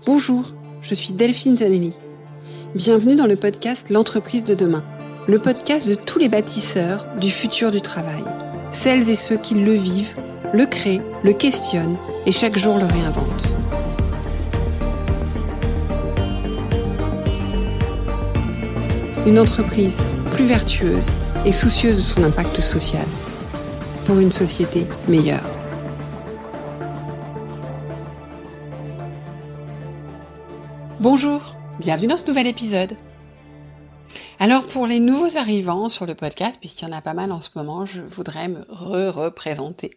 Bonjour, je suis Delphine Zanelli. Bienvenue dans le podcast L'entreprise de demain, le podcast de tous les bâtisseurs du futur du travail. Celles et ceux qui le vivent, le créent, le questionnent et chaque jour le réinventent. Une entreprise plus vertueuse et soucieuse de son impact social pour une société meilleure. Bonjour, bienvenue dans ce nouvel épisode. Alors pour les nouveaux arrivants sur le podcast, puisqu'il y en a pas mal en ce moment, je voudrais me représenter.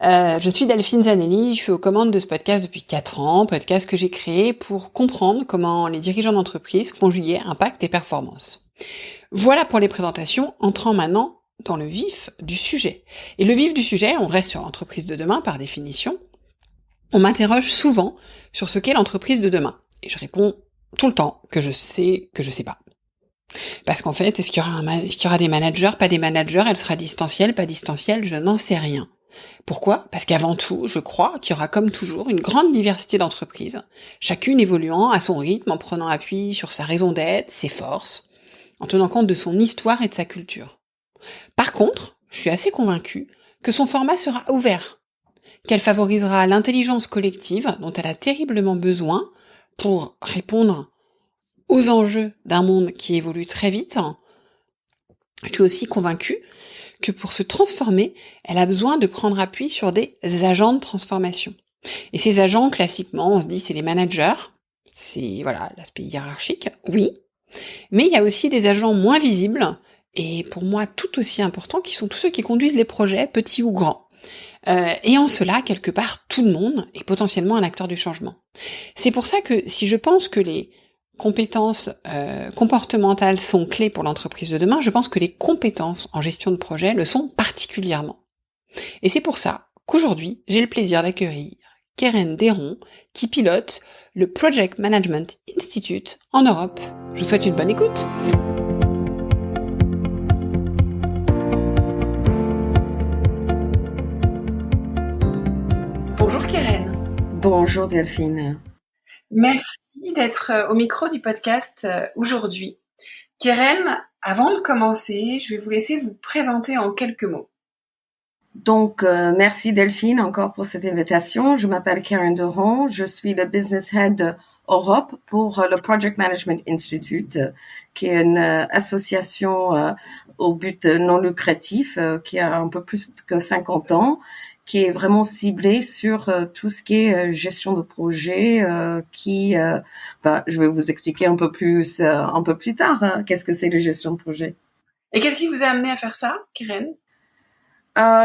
Je suis Delphine Zanelli, je suis aux commandes de ce podcast depuis 4 ans, podcast que j'ai créé pour comprendre comment les dirigeants d'entreprise conjuguaient impact et performance. Voilà pour les présentations, entrant maintenant dans le vif du sujet. Et le vif du sujet, on reste sur l'entreprise de demain par définition. On m'interroge souvent sur ce qu'est l'entreprise de demain. Et je réponds tout le temps que je sais pas. Parce qu'en fait, est-ce qu'il y aura des managers, pas des managers, elle sera distancielle, pas distancielle, je n'en sais rien. Pourquoi ? Parce qu'avant tout, je crois qu'il y aura comme toujours une grande diversité d'entreprises, chacune évoluant à son rythme, en prenant appui sur sa raison d'être, ses forces, en tenant compte de son histoire et de sa culture. Par contre, je suis assez convaincue que son format sera ouvert, qu'elle favorisera l'intelligence collective dont elle a terriblement besoin pour répondre aux enjeux d'un monde qui évolue très vite. Je suis aussi convaincue que pour se transformer, elle a besoin de prendre appui sur des agents de transformation. Et ces agents, classiquement, on se dit c'est les managers, c'est l'aspect hiérarchique, oui. Mais il y a aussi des agents moins visibles, et pour moi tout aussi importants, qui sont tous ceux qui conduisent les projets, petits ou grands. Et en cela, quelque part, tout le monde est potentiellement un acteur du changement. C'est pour ça que si je pense que les compétences comportementales sont clés pour l'entreprise de demain, je pense que les compétences en gestion de projet le sont particulièrement. Et c'est pour ça qu'aujourd'hui, j'ai le plaisir d'accueillir Keren Deron, qui pilote le Project Management Institute en Europe. Je vous souhaite une bonne écoute. Bonjour Keren. Bonjour Delphine. Merci d'être au micro du podcast aujourd'hui. Keren, avant de commencer, je vais vous laisser vous présenter en quelques mots. Donc, merci Delphine encore pour cette invitation. Je m'appelle Keren Deron, je suis le Business Head Europe pour le Project Management Institute, qui est une association au but non lucratif qui a un peu plus que 50 ans, qui est vraiment ciblée sur tout ce qui est gestion de projet, je vais vous expliquer un peu plus tard, qu'est-ce que c'est la gestion de projet. Et qu'est-ce qui vous a amené à faire ça, Keren ?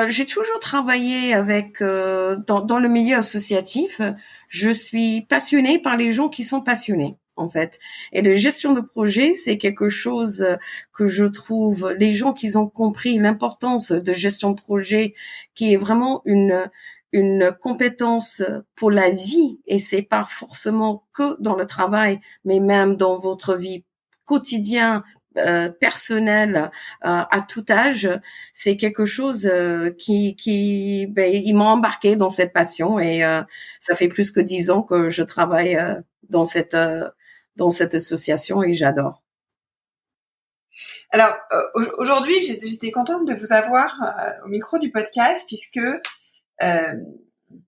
J'ai toujours travaillé avec dans le milieu associatif. Je suis passionnée par les gens qui sont passionnés, en fait. Et la gestion de projet, c'est quelque chose que je trouve, les gens qui ont compris l'importance de gestion de projet, qui est vraiment une compétence pour la vie, et c'est pas forcément que dans le travail, mais même dans votre vie quotidienne, personnel, à tout âge, c'est quelque chose il m'a embarqué dans cette passion, et ça fait plus que 10 ans que je travaille dans cette association, et j'adore. Alors aujourd'hui, j'étais contente de vous avoir au micro du podcast, puisque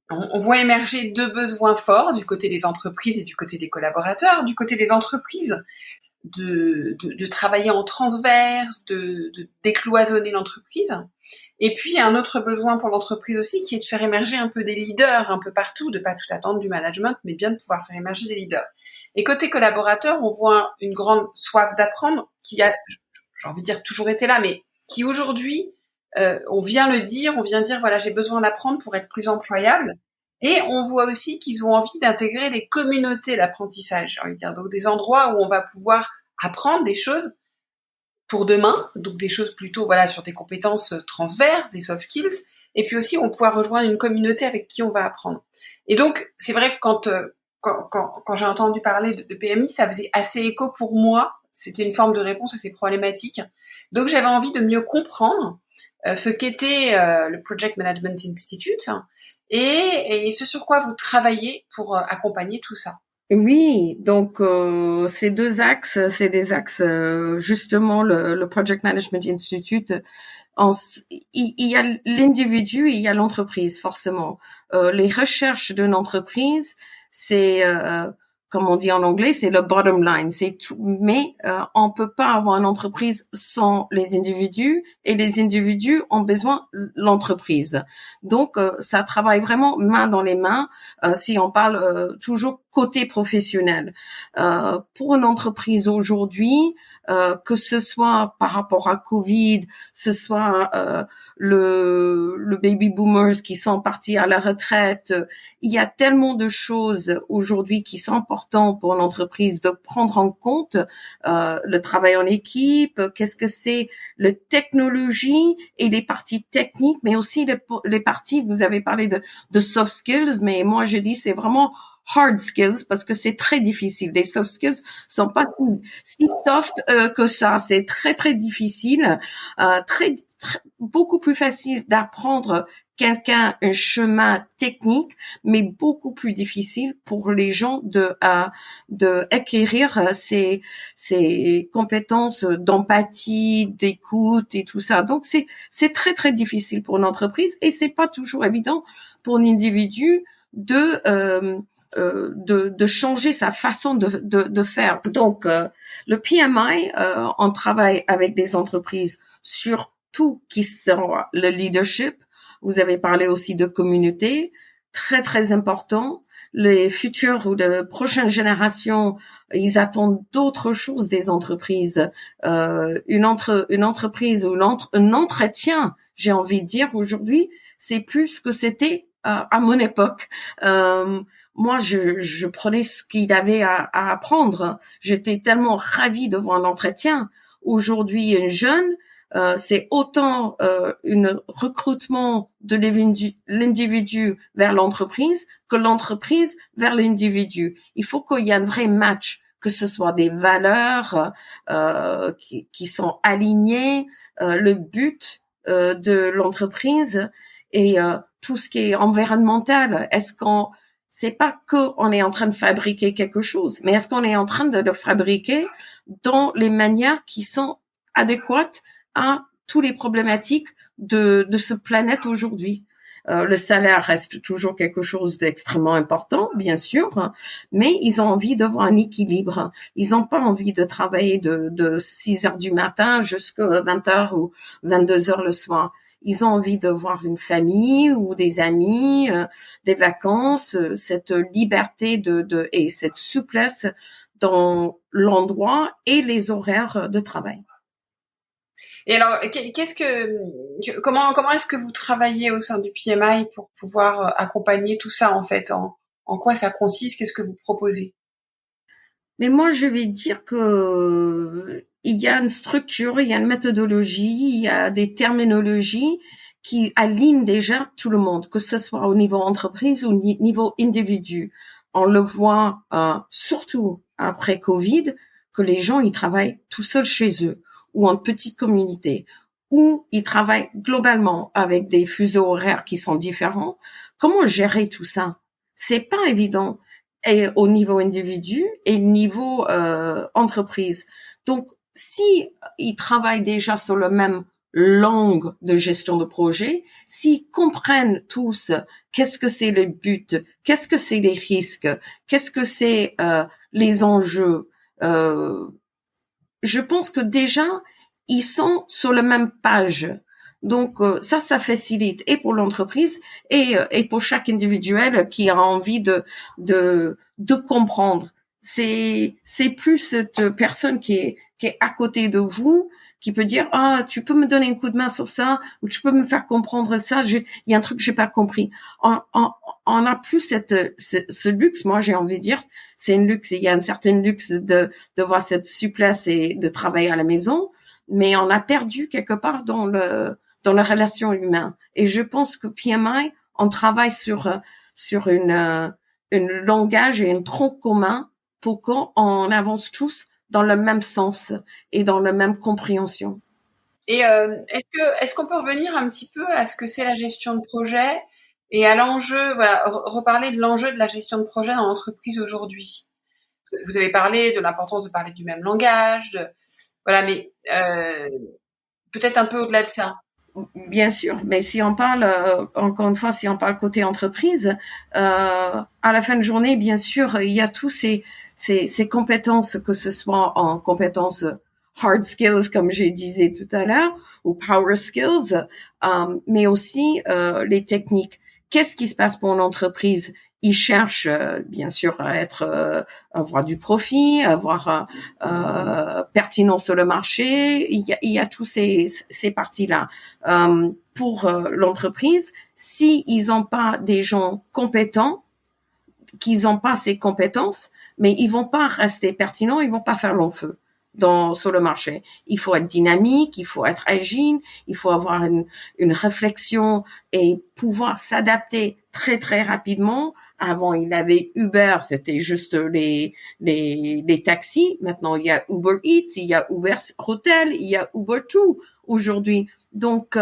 on voit émerger 2 besoins forts du côté des entreprises et du côté des collaborateurs. Du côté des entreprises, de travailler en transverse, de décloisonner l'entreprise. Et puis, il y a un autre besoin pour l'entreprise aussi, qui est de faire émerger un peu des leaders un peu partout, de pas tout attendre du management, mais bien de pouvoir faire émerger des leaders. Et côté collaborateur, on voit une grande soif d'apprendre qui a, j'ai envie de dire, toujours été là, mais qui aujourd'hui, on vient dire, voilà, j'ai besoin d'apprendre pour être plus employable. Et on voit aussi qu'ils ont envie d'intégrer des communautés d'apprentissage, j'ai envie de dire, donc des endroits où on va pouvoir apprendre des choses pour demain, donc des choses plutôt sur des compétences transverses, des soft skills, et puis aussi on va pouvoir rejoindre une communauté avec qui on va apprendre. Et donc c'est vrai que quand j'ai entendu parler de PMI, ça faisait assez écho pour moi, c'était une forme de réponse à ces problématiques. Donc j'avais envie de mieux comprendre ce qu'était le Project Management Institute et ce sur quoi vous travaillez pour accompagner tout ça. Oui, donc ces deux axes, c'est des axes justement le Project Management Institute. Il y a l'individu et il y a l'entreprise forcément. Les recherches d'une entreprise, c'est comme on dit en anglais, c'est le bottom line, c'est tout. Mais on peut pas avoir une entreprise sans les individus et les individus ont besoin de l'entreprise. Donc ça travaille vraiment main dans les mains. Si on parle toujours côté professionnel. Pour une entreprise aujourd'hui, que ce soit par rapport à Covid, ce soit le baby boomers qui sont partis à la retraite, il y a tellement de choses aujourd'hui qui sont importantes pour l'entreprise de prendre en compte le travail en équipe, qu'est-ce que c'est la technologie et les parties techniques, mais aussi les parties, vous avez parlé de soft skills, mais moi je dis c'est vraiment hard skills parce que c'est très difficile. Les soft skills sont pas si soft que ça. C'est très très difficile, beaucoup plus facile d'apprendre quelqu'un un chemin technique, mais beaucoup plus difficile pour les gens de acquérir ces compétences d'empathie, d'écoute et tout ça. Donc c'est très très difficile pour une entreprise et c'est pas toujours évident pour un individu de changer sa façon de faire. Donc, le PMI, on travaille avec des entreprises sur tout qui sera le leadership. Vous avez parlé aussi de communauté, très très important. Les futures ou les prochaines générations, ils attendent d'autres choses des entreprises. Une entreprise ou un entretien, j'ai envie de dire aujourd'hui, c'est plus ce que c'était à mon époque. Moi, je prenais ce qu'il y avait à apprendre. J'étais tellement ravie de voir l'entretien. Aujourd'hui, une jeune, c'est autant un recrutement de l'individu vers l'entreprise que l'entreprise vers l'individu. Il faut qu'il y ait un vrai match, que ce soit des valeurs qui sont alignées, le but de l'entreprise et tout ce qui est environnemental. Est-ce qu'on c'est pas qu'on est en train de fabriquer quelque chose, mais est-ce qu'on est en train de le fabriquer dans les manières qui sont adéquates à toutes les problématiques de ce planète aujourd'hui. Le salaire reste toujours quelque chose d'extrêmement important, bien sûr, mais ils ont envie d'avoir un équilibre. Ils n'ont pas envie de travailler de 6 heures du matin jusqu'à 20 heures ou 22 heures le soir. Ils ont envie de voir une famille ou des amis, des vacances, cette liberté et cette souplesse dans l'endroit et les horaires de travail. Et alors, comment est-ce que vous travaillez au sein du PMI pour pouvoir accompagner tout ça en fait? En quoi ça consiste? Qu'est-ce que vous proposez? Mais moi, je vais dire que il y a une structure, il y a une méthodologie, il y a des terminologies qui alignent déjà tout le monde, que ce soit au niveau entreprise ou au niveau individu. On le voit surtout après Covid, que les gens ils travaillent tout seuls chez eux ou en petite communauté, ou ils travaillent globalement avec des fuseaux horaires qui sont différents. Comment gérer tout ça? C'est pas évident et au niveau individu et niveau entreprise. Donc, si ils travaillent déjà sur le même langue de gestion de projet, s'ils comprennent tous qu'est-ce que c'est le but, qu'est-ce que c'est les risques, qu'est-ce que c'est les enjeux, je pense que déjà ils sont sur la même page. Donc ça facilite et pour l'entreprise et pour chaque individuel qui a envie de comprendre. C'est plus cette personne qui est à côté de vous qui peut dire tu peux me donner un coup de main sur ça ou tu peux me faire comprendre ça. Il y a un truc que j'ai pas compris. On a plus ce luxe. Moi j'ai envie de dire c'est un luxe. Il y a un certain luxe de voir cette souplesse et de travailler à la maison, mais on a perdu quelque part dans la relation humaine. Et je pense que PMI, on travaille sur une langage et un tronc commun pour qu'on avance tous dans le même sens et dans la même compréhension. Et est-ce qu'on peut revenir un petit peu à ce que c'est la gestion de projet et à l'enjeu, voilà, reparler de l'enjeu de la gestion de projet dans l'entreprise aujourd'hui? vous avez parlé de l'importance de parler du même langage, voilà, mais peut-être un peu au-delà de ça. Bien sûr, mais si on parle, encore une fois, si on parle côté entreprise, à la fin de journée, bien sûr, il y a tous ces compétences, que ce soit en compétences hard skills, comme je disais tout à l'heure, ou power skills, mais aussi les techniques. Qu'est-ce qui se passe pour une entreprise? Ils cherchent, bien sûr, à avoir du profit, avoir pertinent sur le marché. Il y a tous ces parties-là. Pour l'entreprise, si ils n'ont pas des gens compétents, qu'ils n'ont pas ces compétences, mais ils vont pas rester pertinents, ils vont pas faire long feu sur le marché. Il faut être dynamique, il faut être agile, il faut avoir une réflexion et pouvoir s'adapter très très rapidement. Avant, il avait Uber, c'était juste les taxis. Maintenant, il y a Uber Eats, il y a Uber Hotel, il y a Uber Tout aujourd'hui. Donc,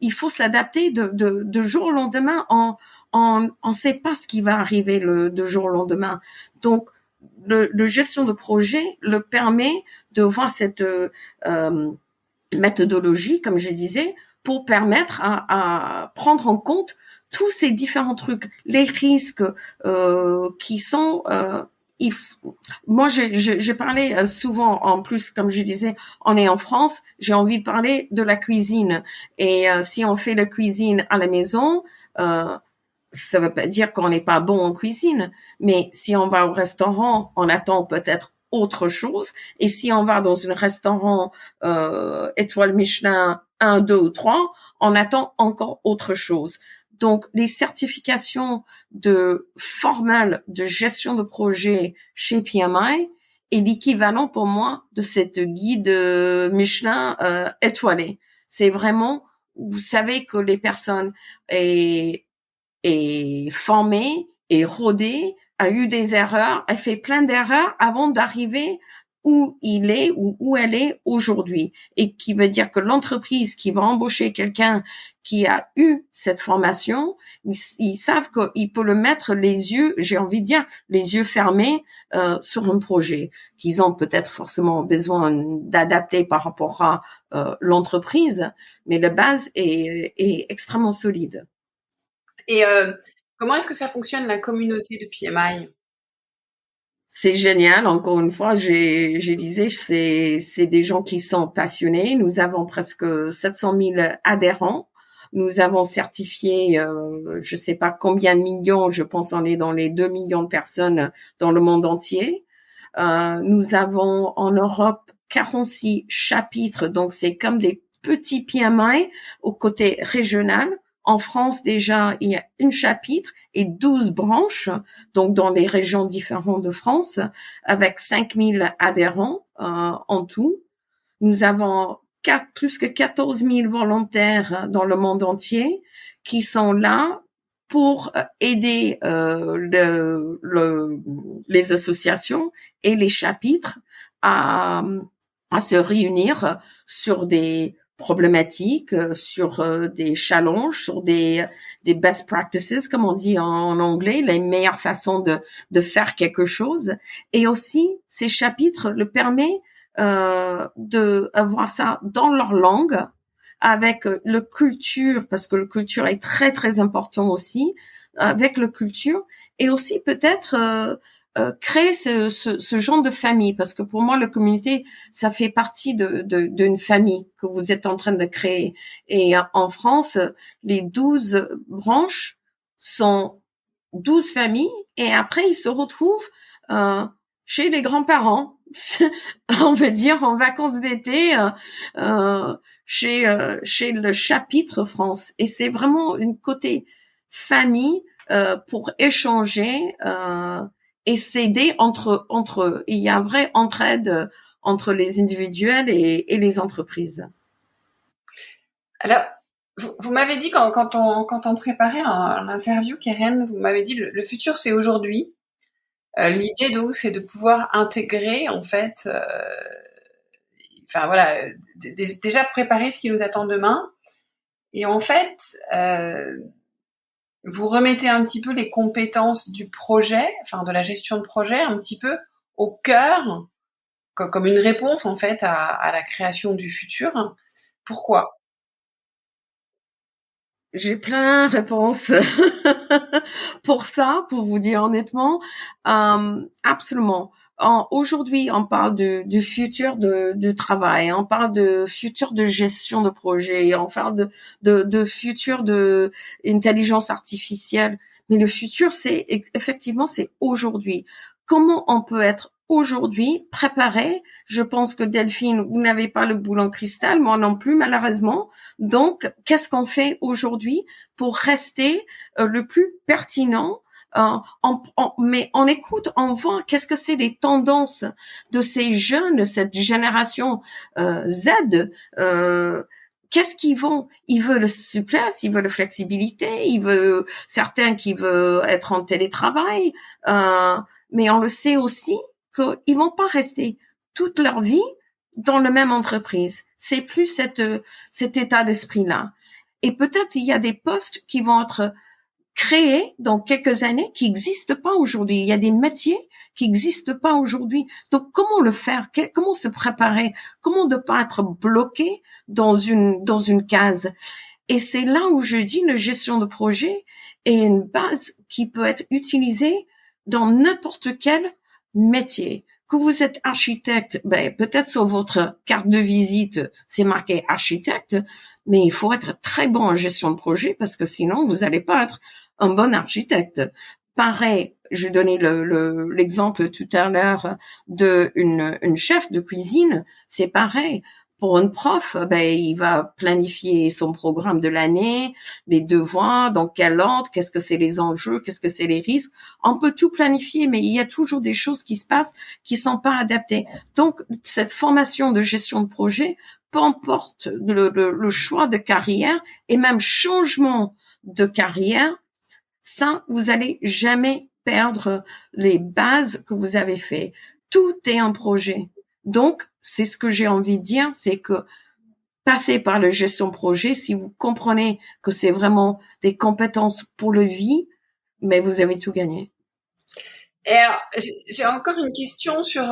il faut s'adapter de jour au lendemain. On sait pas ce qui va arriver de jour au lendemain. Donc, le gestion de projet le permet de voir cette méthodologie, comme je disais, pour permettre à prendre en compte tous ces différents trucs, les risques qui sont moi, j'ai parlé souvent, en plus, comme je disais, on est en France, j'ai envie de parler de la cuisine. Et si on fait la cuisine à la maison, ça veut pas dire qu'on n'est pas bon en cuisine, mais si on va au restaurant, on attend peut-être autre chose. Et si on va dans un restaurant étoile Michelin 1, 2 ou 3, on attend encore autre chose. Donc, les certifications formelles de gestion de projet chez PMI est l'équivalent pour moi de cette guide Michelin étoilée. C'est vraiment, vous savez que les personnes est formée, est rodée, a eu des erreurs, a fait plein d'erreurs avant d'arriver où il est ou où elle est aujourd'hui. Et qui veut dire que l'entreprise qui va embaucher quelqu'un qui a eu cette formation, ils savent qu'il peut le mettre les yeux, j'ai envie de dire, les yeux fermés sur un projet qu'ils ont peut-être forcément besoin d'adapter par rapport à l'entreprise, mais la base est extrêmement solide. Et comment est-ce que ça fonctionne, la communauté de PMI? C'est génial. Encore une fois, j'ai disais, c'est des gens qui sont passionnés. Nous avons presque 700 000 adhérents. Nous avons certifié, je sais pas combien de millions, je pense on est dans les 2 millions de personnes dans le monde entier. Nous avons en Europe 46 chapitres, donc c'est comme des petits PMI au côté régional. En France, déjà, il y a un chapitre et 12 branches, donc dans les régions différentes de France, avec 5000 adhérents en tout. Nous avons plus que 14 000 volontaires dans le monde entier qui sont là pour aider les associations et les chapitres à se réunir sur des problématiques, sur des challenges, sur des best practices, comme on dit en anglais, les meilleures façons de faire quelque chose. Et aussi, ces chapitres le permettent de avoir ça dans leur langue, avec le culture, parce que le culture est très très important aussi, avec le culture, et aussi peut-être créer ce genre de famille, parce que pour moi, la communauté, ça fait partie d'une famille que vous êtes en train de créer. Et en France, les 12 branches sont 12 familles, et après, ils se retrouvent chez les grands-parents, on veut dire en vacances d'été, chez le chapitre France. Et c'est vraiment une côté famille pour échanger et s'aider entre eux. Il y a un vrai entraide entre les individuels et les entreprises. Alors, vous m'avez dit quand on préparait l'interview, Keren, vous m'avez dit le futur c'est aujourd'hui. L'idée donc c'est de pouvoir intégrer en fait, enfin voilà, déjà préparer ce qui nous attend demain. Et en fait, vous remettez un petit peu les compétences du projet, enfin de la gestion de projet, un petit peu au cœur, comme une réponse en fait à la création du futur. Pourquoi? J'ai plein de réponses pour ça, pour vous dire honnêtement. Absolument. Aujourd'hui, on parle du futur du travail, on parle de futur de gestion de projet, on parle de futur de intelligence artificielle. Mais le futur, c'est effectivement, c'est aujourd'hui. Comment on peut être aujourd'hui préparé? Je pense que Delphine, vous n'avez pas le boulon cristal, moi non plus, malheureusement. Donc, qu'est-ce qu'on fait aujourd'hui pour rester le plus pertinent? Mais on écoute, on voit qu'est-ce que c'est les tendances de ces jeunes, de cette génération Z. Qu'est-ce qu'ils vont? Ils veulent souplesse, ils veulent flexibilité, ils veulent certains qui veulent être en télétravail, mais on le sait aussi qu'ils vont pas rester toute leur vie dans la même entreprise. C'est plus cet état d'esprit-là. Et peut-être il y a des postes qui vont être créés dans quelques années qui n'existent pas aujourd'hui. Il y a des métiers qui n'existent pas aujourd'hui. Donc, comment le faire? Comment se préparer? Comment ne pas être bloqué dans une case? Et c'est là où je dis la gestion de projet est une base qui peut être utilisée dans n'importe quel métier. Que vous êtes architecte, peut-être sur votre carte de visite, c'est marqué architecte, mais il faut être très bon en gestion de projet parce que sinon, vous n'allez pas être un bon architecte. Pareil, j'ai donné l'exemple tout à l'heure de une chef de cuisine, c'est pareil. Pour une prof, il va planifier son programme de l'année, les devoirs, dans quel ordre, qu'est-ce que c'est les enjeux, qu'est-ce que c'est les risques. On peut tout planifier, mais il y a toujours des choses qui se passent qui sont pas adaptées. Donc, cette formation de gestion de projet, peu importe le choix de carrière et même changement de carrière, ça, vous allez jamais perdre les bases que vous avez fait. Tout est un projet. Donc, c'est ce que j'ai envie de dire, c'est que passez par la gestion de projet, si vous comprenez que c'est vraiment des compétences pour le vie, mais vous avez tout gagné. Et alors, j'ai encore une question sur...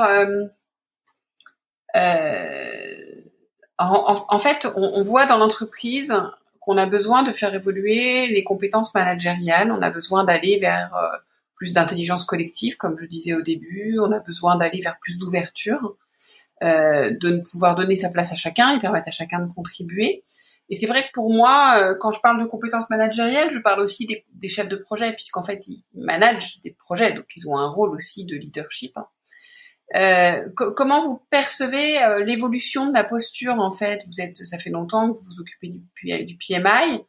en fait, on voit dans l'entreprise qu'on a besoin de faire évoluer les compétences managériales, on a besoin d'aller vers plus d'intelligence collective, comme je disais au début, on a besoin d'aller vers plus d'ouverture, de pouvoir donner sa place à chacun et permettre à chacun de contribuer. Et c'est vrai que pour moi, quand je parle de compétences managériales, je parle aussi des chefs de projet, puisqu'en fait, ils managent des projets, donc ils ont un rôle aussi de leadership. Comment vous percevez l'évolution de la posture en fait? Ça fait longtemps que vous vous occupez du PMI.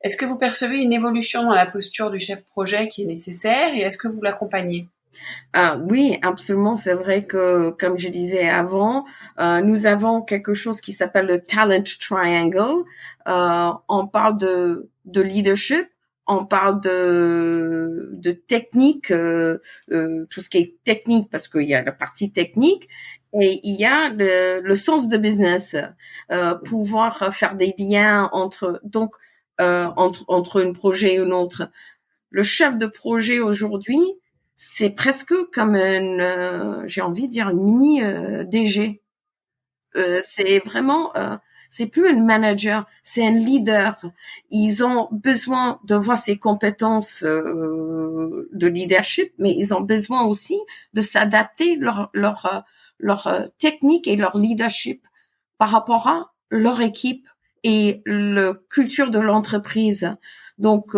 Est-ce que vous percevez une évolution dans la posture du chef projet qui est nécessaire et est-ce que vous l'accompagnez? Oui, absolument. C'est vrai que, comme je disais avant, nous avons quelque chose qui s'appelle le Talent Triangle. On parle de leadership, on parle de technique, tout ce qui est technique, parce qu'il y a la partie technique, et il y a le sens de business, pouvoir faire des liens entre un projet et un autre. Le chef de projet aujourd'hui, c'est presque comme j'ai envie de dire une mini DG. C'est vraiment, c'est plus un manager, c'est un leader. Ils ont besoin de voir ses compétences de leadership, mais ils ont besoin aussi de s'adapter leur technique et leur leadership par rapport à leur équipe et la culture de l'entreprise. Donc,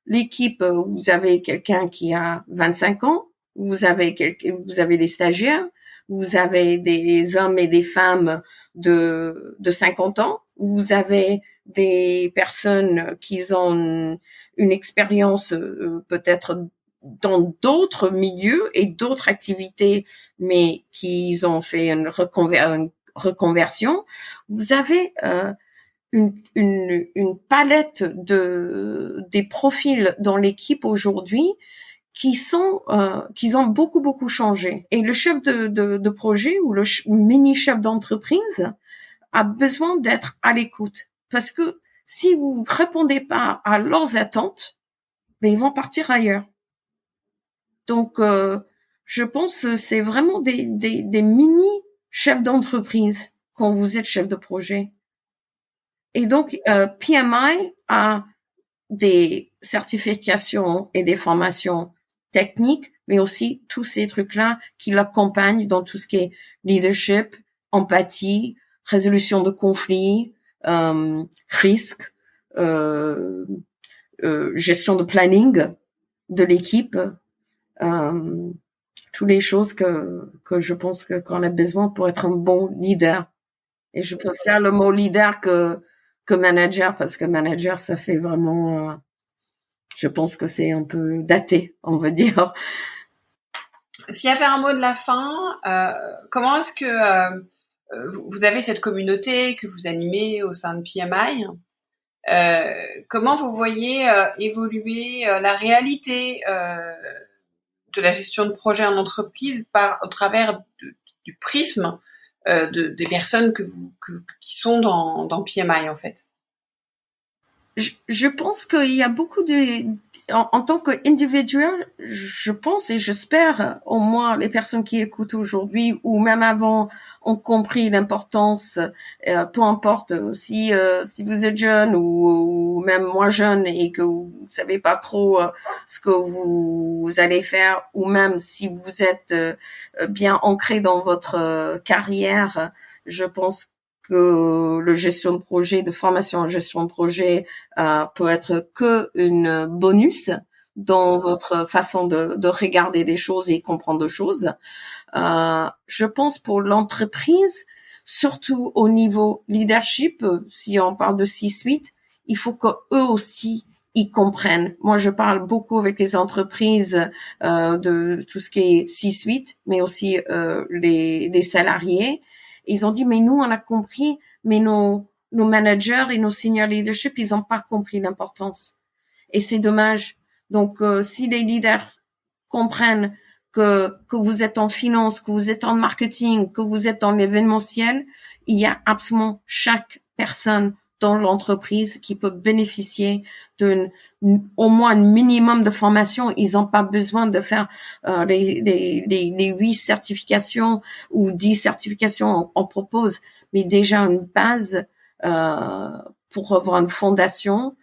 l'équipe, vous avez quelqu'un qui a 25 ans, vous avez des stagiaires, vous avez des hommes et des femmes de 50 ans, vous avez des personnes qui ont une expérience peut-être dans d'autres milieux et d'autres activités, mais qui ont fait une reconversion. Vous avez une palette des profils dans l'équipe aujourd'hui qui ont beaucoup changé. Et le chef de projet ou le mini chef d'entreprise a besoin d'être à l'écoute, parce que si vous répondez pas à leurs attentes, ils vont partir ailleurs. Donc Je pense que c'est vraiment des mini chefs d'entreprise quand vous êtes chef de projet. Et donc, PMI a des certifications et des formations techniques, mais aussi tous ces trucs-là qui l'accompagnent dans tout ce qui est leadership, empathie, résolution de conflits, risque, gestion de planning de l'équipe, toutes les choses que je pense qu'on a besoin pour être un bon leader. Et je préfère le mot leader que manager, parce que manager, ça fait vraiment, je pense que c'est un peu daté, on va dire. S'il y avait un mot de la fin, comment est-ce que vous avez cette communauté que vous animez au sein de PMI? Comment vous voyez évoluer la réalité de la gestion de projet en entreprise au travers du prisme des personnes qui sont dans PMI en fait? Je pense qu'il y a beaucoup en tant qu'individuel, je pense et j'espère au moins les personnes qui écoutent aujourd'hui ou même avant ont compris l'importance, peu importe si vous êtes jeune ou même moins jeune et que vous savez pas trop ce que vous allez faire, ou même si vous êtes bien ancré dans votre carrière, je pense que le gestion de projet, de formation en gestion de projet peut être que une bonus dans votre façon de regarder des choses et comprendre des choses. Je pense pour l'entreprise, surtout au niveau leadership, si on parle de C-suite, il faut que eux aussi ils comprennent. Moi, je parle beaucoup avec les entreprises de tout ce qui est C-suite, mais aussi les salariés. Ils ont dit, mais nous, on a compris, mais nos managers et nos senior leadership, ils n'ont pas compris l'importance. Et c'est dommage. Donc, si les leaders comprennent que vous êtes en finance, que vous êtes en marketing, que vous êtes dans l'événementiel, il y a absolument chaque personne dans l'entreprise qui peut bénéficier au moins un minimum de formation. Ils n'ont pas besoin de faire les 8 certifications ou 10 certifications on propose, mais déjà une base pour avoir une fondation,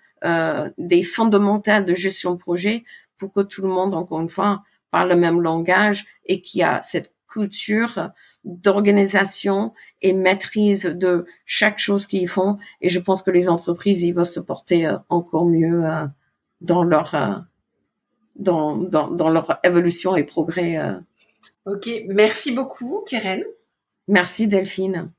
des fondamentales de gestion de projet pour que tout le monde, encore une fois, parle le même langage et qu'il y a cette culture d'organisation et maîtrise de chaque chose qu'ils font. Et je pense que les entreprises, ils vont se porter encore mieux dans leur évolution et progrès. Ok, merci beaucoup, Keren. Merci, Delphine.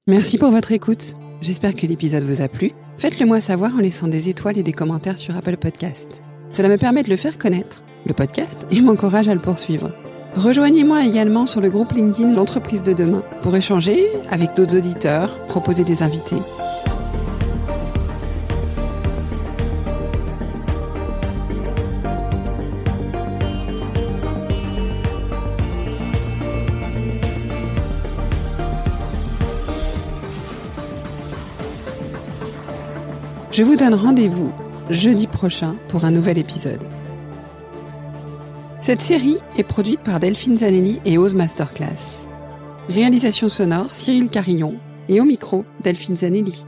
Merci pour votre écoute. J'espère que l'épisode vous a plu. Faites-le moi savoir en laissant des étoiles et des commentaires sur Apple Podcast. Cela me permet de le faire connaître, le podcast, et m'encourage à le poursuivre. Rejoignez-moi également sur le groupe LinkedIn L'Entreprise de demain pour échanger avec d'autres auditeurs, proposer des invités. Je vous donne rendez-vous jeudi prochain pour un nouvel épisode. Cette série est produite par Delphine Zanelli et Ose Masterclass. Réalisation sonore Cyril Carillon et au micro Delphine Zanelli.